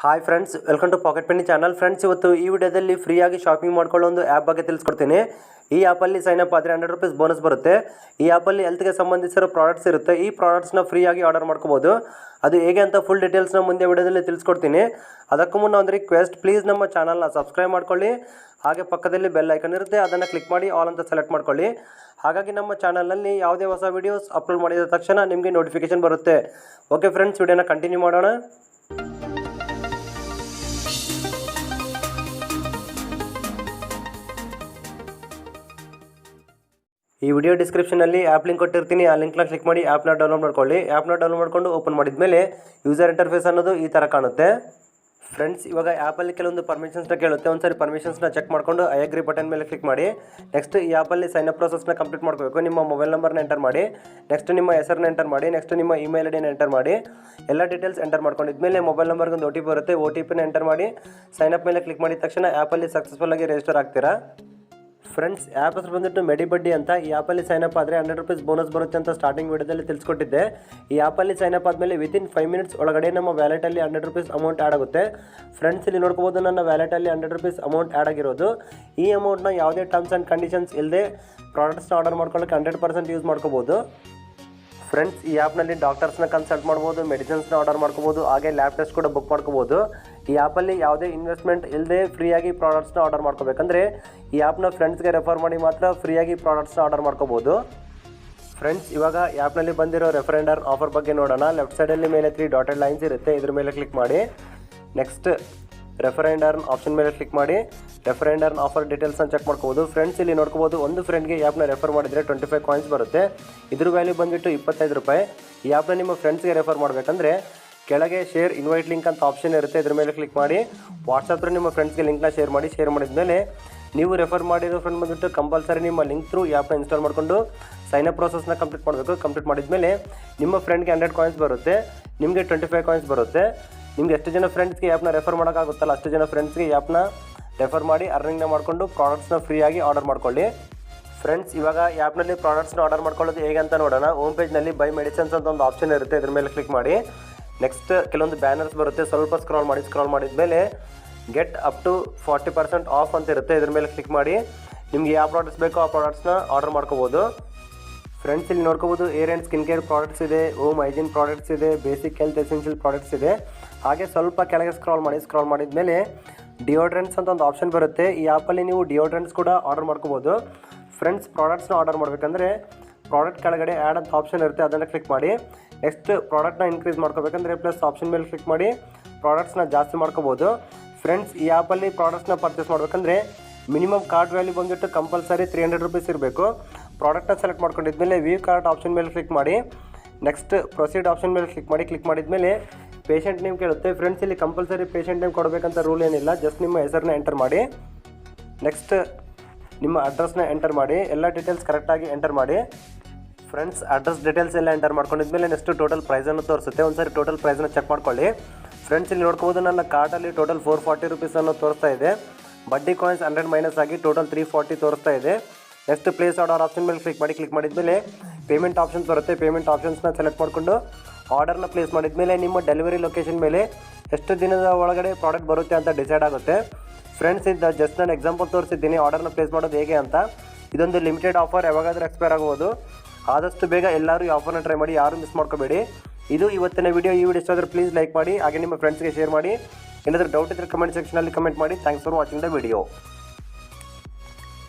Hi friends, welcome to pocket penny channel. Friends, ಇವತ್ತು ಈ ವಿಡಿಯೋದಲ್ಲಿ ಫ್ರೀಯಾಗಿ ಶಾಪಿಂಗ್ ಮಾಡ್ಕೊಳ್ಳೋ ಒಂದು ಆ್ಯಪ್ ಬಗ್ಗೆ ತಿಳಿಸ್ಕೊಡ್ತೀನಿ. ಈ ಆ್ಯಪಲ್ಲಿ ಸೈನ್ ಅಪ್ ಆದರೆ ₹100 ಬೋನಸ್ ಬರುತ್ತೆ. ಈ ಆ್ಯಪಲ್ಲಿ ಹೆಲ್ತ್ಗೆ ಸಂಬಂಧಿಸಿರೋ ಪ್ರಾಡಕ್ಟ್ಸ್ ಇರುತ್ತೆ. ಈ ಪ್ರಾಡಕ್ಟ್ಸ್ನ ಫ್ರೀಯಾಗಿ ಆರ್ಡರ್ ಮಾಡ್ಕೋಬೋದು. ಅದು ಹೇಗೆ ಅಂತ ಫುಲ್ ಡೀಟೇಲ್ಸ್ನ ಮುಂದೆ ವಿಡಿಯೋದಲ್ಲಿ ತಿಳಿಸ್ಕೊಡ್ತೀನಿ. ಅದಕ್ಕೂ ಮುನ್ನ ಒಂದು ರಿಕ್ವೆಸ್ಟ್, ಪ್ಲೀಸ್ ನಮ್ಮ ಚಾನಲ್ನ ಸಬ್ಸ್ಕ್ರೈಬ್ ಮಾಡ್ಕೊಳ್ಳಿ. ಹಾಗೆ ಪಕ್ಕದಲ್ಲಿ ಬೆಲ್ ಐಕನ್ ಇರುತ್ತೆ, ಅದನ್ನು ಕ್ಲಿಕ್ ಮಾಡಿ ಆಲ್ ಅಂತ ಸೆಲೆಕ್ಟ್ ಮಾಡ್ಕೊಳ್ಳಿ. ಹಾಗಾಗಿ ನಮ್ಮ ಚಾನಲ್ನಲ್ಲಿ ಯಾವುದೇ ಹೊಸ ವೀಡಿಯೋಸ್ ಅಪ್ಲೋಡ್ ಮಾಡಿದ ತಕ್ಷಣ ನಿಮಗೆ ನೋಟಿಫಿಕೇಶನ್ ಬರುತ್ತೆ. ಓಕೆ ಫ್ರೆಂಡ್ಸ್, ವಿಡಿಯೋನ ಕಂಟಿನ್ಯೂ ಮಾಡೋಣ. ಈ ವಿಡಿಯೋ ಡಿಸ್ಕ್ರಿಪ್ಷನಲ್ಲಿ ಆ್ಯಪ್ ಲಿಂಕ್ ಕೊಟ್ಟಿರ್ತೀನಿ. ಆ ಲಿಂಕ್ನ ಕ್ಲಿಕ್ ಮಾಡಿ ಆ್ಯಪ್ನ ಡೌನ್ಲೋಡ್ ಮಾಡ್ಕೊಳ್ಳಿ. ಆ್ಯಪ್ನ ಡೌನ್ಲೋಡ್ ಮಾಡ್ಕೊಂಡು ಓಪನ್ ಮಾಡಿದ ಮೇಲೆ ಯೂಸರ್ ಇಂಟರ್ಫೇಸ್ ಅನ್ನೋದು ಈ ಥರ ಕಾಣುತ್ತೆ. ಫ್ರೆಂಡ್ಸ್, ಇವಾಗ ಆ್ಯಪಲ್ಲಿ ಕೆಲವೊಂದು ಪರ್ಮಿಷನ್ಸ್ನ ಕೇಳುತ್ತೆ. ಒಂದ್ಸರಿ ಪರ್ಮಿಷನ್ಸ್ನ ಚೆಕ್ ಮಾಡಿಕೊಂಡು ಐ ಅಗ್ರಿ ಬಟನ್ ಮೇಲೆ ಕ್ಲಿಕ್ ಮಾಡಿ. ನೆಕ್ಸ್ಟ್ ಈ ಆ್ಯಪಲ್ಲಿ ಸೈನ್ ಅಪ್ ಪ್ರೊಸೆಸ್ನ ಕಂಪ್ಲೀಟ್ ಮಾಡ್ಕೋಬೇಕು. ನಿಮ್ಮ ಮೊಬೈಲ್ ನಂಬರ್ನ ಎಂಟರ್ ಮಾಡಿ, ನೆಕ್ಸ್ಟ್ ನಿಮ್ಮ ಹೆಸರನ್ನ ಎಂಟರ್ ಮಾಡಿ, ನೆಕ್ಸ್ಟ್ ನಿಮ್ಮ ಇಮೇಲ್ ಐ ಡಿನ ಎಂಟರ್ ಮಾಡಿ. ಎಲ್ಲ ಡೀಟೇಲ್ಸ್ ಎಂಟರ್ ಮಾಡ್ಕೊಂಡಿದ್ಮೇಲೆ ಮೊಬೈಲ್ ನಂಬರ್ಗೆ ಒಂದು OTP ಬರುತ್ತೆ. OTPನ ಎಂಟರ್ ಮಾಡಿ ಸೈನ್ ಅಪ್ ಮೇಲೆ ಕ್ಲಿಕ್ ಮಾಡಿದ ತಕ್ಷಣ ಆ್ಯಪಲ್ಲಿ ಸಕ್ಸಸ್ಫುಲ್ಲಾಗಿ ರಿಜಿಸ್ಟರ್ ಆಗ್ತೀರಾ. ಫ್ರೆಂಡ್ಸ್, ಆ್ಯಪ್ ಹೆಸರು ಬಂದುಬಿಟ್ಟು ಮೆಡಿಬಡ್ಡಿ ಅಂತ. ಈ ಆ್ಯಪಲ್ಲಿ ಸೈನ್ ಅಪ್ ಆದರೆ ₹100 ಬೋನಸ್ ಬರುತ್ತೆ ಅಂತ ಸ್ಟಾರ್ಟಿಂಗ್ ವಿಡಿಯೋದಲ್ಲಿ ತಿಳಿಸ್ಕೊಟ್ಟಿದ್ದೆ. ಈ ಆ್ಯಪಲ್ಲಿ ಸೈನ್ ಅಪ್ ಆದಮೇಲೆ ವಿತಿನ್ 5 ಮಿನಿಟ್ಸ್ ಒಳಗಡೆ ನಮ್ಮ ವ್ಯಾಲೆಟಲ್ಲಿ ₹100 ಅಮೌಂಟ್ ಆ್ಯಡ್ ಆಗುತ್ತೆ. ಫ್ರೆಂಡ್ಸ್, ಇಲ್ಲಿ ನೋಡ್ಕೋಬೋದು, ನನ್ನ ವ್ಯಾಲೆಟಲ್ಲಿ ₹100 ಅಮೌಂಟ್ ಆ್ಯಡ್ ಆಗಿರೋದು. ಈ ಅಮೌಂಟ್ನ ಯಾವುದೇ ಟರ್ಮ್ಸ್ ಆ್ಯಂಡ್ ಕಂಡೀಷನ್ಸ್ ಇಲ್ಲದೆ ಪ್ರಾಡಕ್ಟ್ಸ್ನ ಆರ್ಡರ್ ಮಾಡ್ಕೊಳ್ಳೋಕ್ಕೆ 100% ಯೂಸ್ ಮಾಡ್ಕೋಬೋದು. ಫ್ರೆಂಡ್ಸ್, ಈ ಆ್ಯಪ್ನಲ್ಲಿ ಡಾಕ್ಟರ್ಸ್ನ ಕನ್ಸಲ್ಟ್ ಮಾಡ್ಬೋದು, ಮೆಡಿಸಿನ್ಸ್ನ ಆರ್ಡರ್ ಮಾಡ್ಕೋಬೋದು, ಹಾಗೆ ಲ್ಯಾಬ್ ಟೆಸ್ಟ್ ಕೂಡ ಬುಕ್ ಮಾಡ್ಕೋಬೋದು. ಈ ಆ್ಯಪಲ್ಲಿ ಯಾವುದೇ ಇನ್ವೆಸ್ಟ್ಮೆಂಟ್ ಇಲ್ಲದೆ ಫ್ರೀಯಾಗಿ ಪ್ರಾಡಕ್ಟ್ಸ್ನ ಆರ್ಡರ್ ಮಾಡ್ಕೋಬೇಕಂದ್ರೆ ಈ ಆ್ಯಪ್ನ ಫ್ರೆಂಡ್ಸ್ಗೆ ರೆಫರ್ ಮಾಡಿ ಮಾತ್ರ ಫ್ರೀಯಾಗಿ ಪ್ರಾಡಕ್ಟ್ಸ್ನ ಆರ್ಡರ್ ಮಾಡ್ಕೋಬೋದು. ಫ್ರೆಂಡ್ಸ್, ಇವಾಗ ಆ್ಯಪ್ನಲ್ಲಿ ಬಂದಿರೋ ರೆಫರೆಂಡರ್ ಆಫರ್ ಬಗ್ಗೆ ನೋಡೋಣ. ಲೆಫ್ಟ್ ಸೈಡಲ್ಲಿ ಮೇಲೆ 3 ಡಾಟೆಡ್ ಲೈನ್ಸ್ ಇರುತ್ತೆ, ಇದ್ರ ಮೇಲೆ ಕ್ಲಿಕ್ ಮಾಡಿ. ನೆಕ್ಸ್ಟ್ ರೆಫರೆಂಡರ್ ಆಪ್ಷನ್ ಮೇಲೆ ಕ್ಲಿಕ್ ಮಾಡಿ ರೆಫರೆಂಡರ್ ಆಫರ್ ಡೀಟೇಲ್ಸ್ನ ಚೆಕ್ ಮಾಡ್ಕೋಬೋದು. ಫ್ರೆಂಡ್ಸ್, ಇಲ್ಲಿ ನೋಡ್ಕೋಬೋದು, ಒಂದು ಫ್ರೆಂಡ್ಗೆ ಈ ಆ್ಯಪ್ನ ರೆಫರ್ ಮಾಡಿದರೆ 25 ಕಾಯಿನ್ಸ್ ಬರುತ್ತೆ. ಇದ್ರ ವ್ಯಾಲ್ಯೂ ಬಂದುಬಿಟ್ಟು ₹25. ಈ ಆ್ಯಪ್ನ ನಿಮ್ಮ ಫ್ರೆಂಡ್ಸ್ಗೆ ರೆಫರ್ ಮಾಡಬೇಕಂದ್ರೆ ಕೆಳಗೆ ಶೇರ್ ಇನ್ವೈಟ್ ಲಿಂಕ್ ಅಂತ ಆಪ್ಷನ್ ಇರುತ್ತೆ, ಇದ್ರ ಮೇಲೆ ಕ್ಲಿಕ್ ಮಾಡಿ ವಾಟ್ಸಪ್ ಥ್ರೂ ನಿಮ್ಮ ಫ್ರೆಂಡ್ಸ್ಗೆ ಲಿಂಕ್ನ ಶೇರ್ ಮಾಡಿದ್ಮೇಲೆ ನೀವು ರೆಫರ್ ಮಾಡಿರೋ ಫ್ರೆಂಡ್ ಬಂದುಬಿಟ್ಟು ಕಂಪಲ್ಸರಿ ನಿಮ್ಮ ಲಿಂಕ್ ಥ್ರೂ ಈ ಆ್ಯಪ್ನ ಇನ್ಸ್ಟಾಲ್ ಮಾಡಿಕೊಂಡು ಸೈನ್ ಅಪ್ ಪ್ರೋಸೆಸ್ನ ಕಂಪ್ಲೀಟ್ ಮಾಡಬೇಕು. ಕಂಪ್ಲೀಟ್ ಮಾಡಿದ್ಮೇಲೆ ನಿಮ್ಮ ಫ್ರೆಂಡ್ಗೆ 100 ಕಾಯಿನ್ಸ್ ಬರುತ್ತೆ, ನಿಮಗೆ 25 ಕಾಯಿನ್ಸ್ ಬರುತ್ತೆ. ನಿಮ್ಗೆ ಎಷ್ಟು ಜನ ಫ್ರೆಂಡ್ಸ್ಗೆ ಈ ಆ್ಯಪ್ನ ರೆಫರ್ ಮಾಡೋಕ್ಕಾಗುತ್ತಲ್ಲ ಅಷ್ಟು ಜನ ಫ್ರೆಂಡ್ಸ್ಗೆ ಈ ಆ್ಯಪ್ನ ರೆಫರ್ ಮಾಡಿ ಅರ್ನಿಂಗ್ನ ಮಾಡಿಕೊಂಡು ಪ್ರಾಡಕ್ಟ್ಸ್ನ ಫ್ರೀಯಾಗಿ ಆರ್ಡರ್ ಮಾಡ್ಕೊಳ್ಳಿ. ಫ್ರೆಂಡ್ಸ್, ಇವಾಗ ಈ ಆ್ಯಪ್ನಲ್ಲಿ ಪ್ರಾಡಕ್ಟ್ಸ್ನ ಆರ್ಡರ್ ಮಾಡ್ಕೊಳ್ಳೋದು ಹೇಗೆ ಅಂತ ನೋಡೋಣ. ಹೋಮ್ ಪೇಜ್ನಲ್ಲಿ ಬೈ ಮೆಡಿಸಿನ್ಸ್ ಅಂತ ಒಂದು ಆಪ್ಷನ್ ಇರುತ್ತೆ, ಇದ್ರ ಮೇಲೆ ಕ್ಲಿಕ್ ಮಾಡಿ. ನೆಕ್ಸ್ಟ್ ಕೆಲವೊಂದು ಬ್ಯಾನರ್ಸ್ ಬರುತ್ತೆ, ಸ್ವಲ್ಪ ಸ್ಕ್ರಾಲ್ ಮಾಡಿದ್ಮೇಲೆ ಗೆಟ್ ಅಪ್ ಟು 40% ಆಫ್ ಅಂತ ಇರುತ್ತೆ, ಇದ್ರ ಮೇಲೆ ಕ್ಲಿಕ್ ಮಾಡಿ ನಿಮ್ಗೆ ಯಾವ ಪ್ರಾಡಕ್ಟ್ಸ್ ಬೇಕೋ ಆ ಪ್ರಾಡಕ್ಟ್ಸ್ನ ಆರ್ಡರ್ ಮಾಡ್ಕೋಬೋದು. ಫ್ರೆಂಡ್ಸ್, ಇಲ್ಲಿ ನೋಡ್ಕೋಬೋದು, air and skin care products ಇದೆ, ಹೋಮ್ ಹೈಜೀನ್ ಪ್ರಾಡಕ್ಟ್ಸ್ ಇದೆ, ಬೇಸಿಕ್ ಹೆಲ್ತ್ ಎಸೆನ್ಷಿಯಲ್ ಪ್ರಾಡಕ್ಟ್ಸ್ ಇದೆ. ಹಾಗೆ ಸ್ವಲ್ಪ ಕೆಳಗೆ ಸ್ಕ್ರಾಲ್ ಮಾಡಿದ್ಮೇಲೆ ಡಿಯೋಡ್ರೆಂಟ್ಸ್ ಅಂತ ಒಂದು ಆಪ್ಷನ್ ಬರುತ್ತೆ. ಈ ಆ್ಯಪಲ್ಲಿ ನೀವು ಡಿಯೋಡ್ರೆಂಟ್ಸ್ ಕೂಡ ಆರ್ಡರ್ ಮಾಡ್ಕೋಬೋದು. ಫ್ರೆಂಡ್ಸ್, ಪ್ರಾಡಕ್ಟ್ಸ್ನ ಆರ್ಡರ್ ಮಾಡಬೇಕಂದ್ರೆ ಪ್ರಾಡಕ್ಟ್ ಕೆಳಗಡೆ ಆ್ಯಡ್ ಅಂತ ಆಪ್ಷನ್ ಇರುತ್ತೆ, ಅದನ್ನು ಕ್ಲಿಕ್ ಮಾಡಿ. ನೆಕ್ಸ್ಟ್ ಪ್ರಾಡಕ್ಟ್ನ ಇನ್ಕ್ರೀಸ್ ಮಾಡ್ಕೋಬೇಕಂದ್ರೆ ಪ್ಲಸ್ ಆಪ್ಷನ್ ಮೇಲೆ ಕ್ಲಿಕ್ ಮಾಡಿ ಪ್ರಾಡಕ್ಟ್ಸ್ನ ಜಾಸ್ತಿ ಮಾಡ್ಕೋಬೋದು. ಫ್ರೆಂಡ್ಸ್, ಈ ಆ್ಯಪಲ್ಲಿ ಪ್ರಾಡಕ್ಟ್ಸ್ನ ಪರ್ಚೇಸ್ ಮಾಡಬೇಕಂದ್ರೆ ಮಿನಿಮಮ್ ಕಾರ್ಟ್ ವ್ಯಾಲ್ಯೂ ಬಂದುಬಿಟ್ಟು ಕಂಪಲ್ಸರಿ ₹300 ಇರಬೇಕು. ಪ್ರಾಡಕ್ಟ್ನ ಸೆಲೆಕ್ಟ್ ಮಾಡ್ಕೊಂಡಿದ್ಮೇಲೆ ವ್ಯೂ ಕಾರ್ಟ್ ಆಪ್ಷನ್ ಮೇಲೆ ಕ್ಲಿಕ್ ಮಾಡಿ. ನೆಕ್ಸ್ಟ್ ಪ್ರೊಸೀಡ್ ಆಪ್ಷನ್ ಮೇಲೆ ಕ್ಲಿಕ್ ಮಾಡಿದ್ಮೇಲೆ ಪೇಷಂಟ್ ನೇಮ್ ಕೇಳುತ್ತೆ. ಫ್ರೆಂಡ್ಸ್, ಇಲ್ಲಿ ಕಂಪಲ್ಸರಿ ಪೇಷಂಟ್ ನೇಮ್ ಕೊಡಬೇಕಂತ ರೂಲ್ ಏನಿಲ್ಲ, ಜಸ್ಟ್ ನಿಮ್ಮ ಹೆಸರನ್ನ ಎಂಟರ್ ಮಾಡಿ. ನೆಕ್ಸ್ಟ್ ನಿಮ್ಮ ಅಡ್ರೆಸ್ನ ಎಂಟರ್ ಮಾಡಿ, ಎಲ್ಲ ಡೀಟೇಲ್ಸ್ ಕರೆಕ್ಟಾಗಿ ಎಂಟರ್ ಮಾಡಿ. ಫ್ರೆಂಡ್ಸ್, ಅಡ್ರೆಸ್ ಡೀಟೇಲ್ಸ್ ಎಲ್ಲ ಎಂಟರ್ ಮಾಡ್ಕೊಂಡಿದ್ಮೇಲೆ ನೆಕ್ಸ್ಟ್ ಟೋಟಲ್ ಪ್ರೈಸನ್ನು ತೋರಿಸುತ್ತೆ. ಒಂದ್ಸರಿ ಟೋಟಲ್ ಪ್ರೈಸ್ನ ಚೆಕ್ ಮಾಡ್ಕೊಳ್ಳಿ. ಫ್ರೆಂಡ್ಸ್, ಇಲ್ಲಿ ನೋಡ್ಕೋಬೋದು, ನನ್ನ ಕಾರ್ಟಲ್ಲಿ ಟೋಟಲ್ ₹440 ಅನ್ನೋ ತೋರಿಸ್ತಾ ಇದೆ. ಬಡ್ಡಿ ಕಾಯಿನ್ಸ್ 100 ಮೈನಸ್ ಆಗಿ ಟೋಟಲ್ $340 ತೋರಿಸ್ತಾ ಇದೆ. ನೆಕ್ಸ್ಟ್ ಪ್ಲೇಸ್ ಆರ್ಡರ್ ಆಪ್ಷನ್ ಮೇಲೆ ಕ್ಲಿಕ್ ಮಾಡಿದ್ಮೇಲೆ ಪೇಮೆಂಟ್ ಆಪ್ಷನ್ಸ್ ಬರುತ್ತೆ. ಪೇಮೆಂಟ್ ಆಪ್ಷನ್ಸ್ನ ಸೆಲೆಕ್ಟ್ ಮಾಡಿಕೊಂಡು ಆರ್ಡರ್ನ ಪ್ಲೇಸ್ ಮಾಡಿದ್ಮೇಲೆ ನಿಮ್ಮ ಡೆಲಿವರಿ ಲೊಕೇಶನ್ ಮೇಲೆ ಎಷ್ಟು ದಿನದ ಒಳಗಡೆ ಪ್ರಾಡಕ್ಟ್ ಬರುತ್ತೆ ಅಂತ ಡಿಸೈಡ್ ಆಗುತ್ತೆ. ಫ್ರೆಂಡ್ಸ್, ಇದು ಜಸ್ಟ್ ನಾನು ಎಕ್ಸಾಂಪಲ್ ತೋರಿಸಿದ್ದೀನಿ ಆರ್ಡರ್ನ ಪ್ಲೇಸ್ ಮಾಡೋದು ಹೇಗೆ ಅಂತ. ಇದೊಂದು ಲಿಮಿಟೆಡ್ ಆಫರ್, ಯಾವಾಗಾದರೂ ಎಕ್ಸ್ಪೈರ್ ಆಗ್ಬೋದು. ಆದಷ್ಟು ಬೇಗ ಎಲ್ಲರೂ ಈ ಆಫರ್ನ ಟ್ರೈ ಮಾಡಿ, ಯಾರು ಮಿಸ್ ಮಾಡ್ಕೋಬೇಡಿ. ಇದು ಇವತ್ತಿನ ವಿಡಿಯೋ. ಈ ವಿಡಿಯೋ ಇಷ್ಟ ಆದರೆ ಪ್ಲೀಸ್ ಲೈಕ್ ಮಾಡಿ, ಹಾಗೆ ನಿಮ್ಮ ಫ್ರೆಂಡ್ಸ್ಗೆ ಶೇರ್ ಮಾಡಿ. ಏನಾದರೂ ಡೌಟ್ ಇದ್ದರೆ ಕಮೆಂಟ್ ಸೆಕ್ಷನಲ್ಲಿ ಕಮೆಂಟ್ ಮಾಡಿ. Thanks for watching the video.